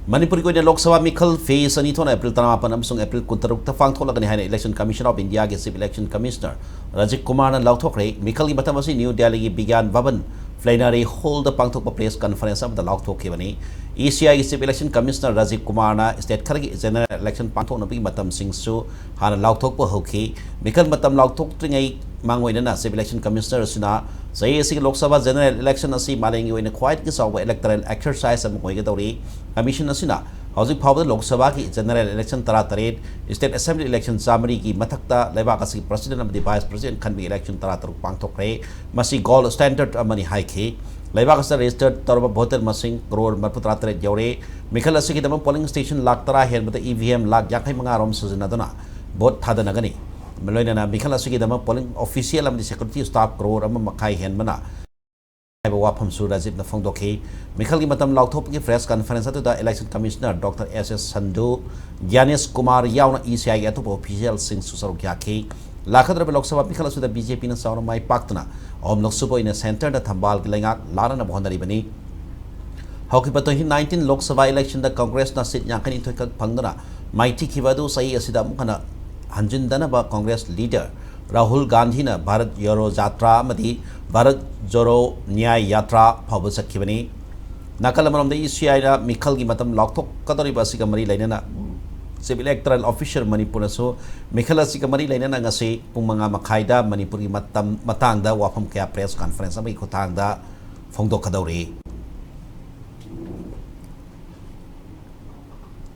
Manipuri ko Lok Sabha Mikhal Phase ani thona April tanapan amsung April 16 ta phangtholagani haina Election Commission of India ge Civil Election Commissioner Rajiv Kumar na lauthokre Mikhal gi batamasi New Delhi gi Bigyan Bhavan plenary hall da pangthokpa press conference am da lauthokibani ECI Civil Election Commissioner Rajiv Kumar na state khargi general election pangthokna bi matam singsu hana lauthokpa hoki Mikhal matam lauthok tringai mangwaina Civil Election Commissioner sina sayesi Lok Sabha general election asi malengi oina quiet ki sawa electoral exercise am koiga dawri commission asina hauzik phawda Lok Sabha ki general election tara state assembly election samari ki mathakta leba kasi president amdi vice president khanbi election tara pangthokre masi gold standard amani haiki leba kasi registered tarba voter masing crore marputra tare jawre Mikhal asi ki damang polling station lak tara hen mata EVM lak yakai manga rom sujinadona vote thadana gani Meloina na Mikhal asi ki damang polling official amdi security staff crore am makai hen mana Wapam Surajib na Fongdoki, Mikhal ki matam lauthop ki press conference to the election commissioner Dr. S.S. Sandhu, Gyanes Kumar Yauna ECI atu official sing susaruk yaki, Lakadra Lok Sabha Mikhal su the BJP na sauna mai paktana, om Lok Sabha in a center the Thambal Gilangak, Lara na Bondari Bani. Hoki pato 19 Lok Sabha election the Congress na sit yakani to Pangana, Mighty Kivadu Sai Asidam Kana, Hanjindana ba Congress leader. Rahul Gandhi na Bharat Joro Jatra Madi Bharat Joro Nyay Yatra Phabu Sakibani Nakalamanam the ECI na Mikhal gi matam lauthok kadori basika mari lainana civil electoral official Manipur so Mikhal asika mari lainana ngasi pung mga makhaida Manipuri matang da wapam kaya press conference amay kutang da Fongdo kadori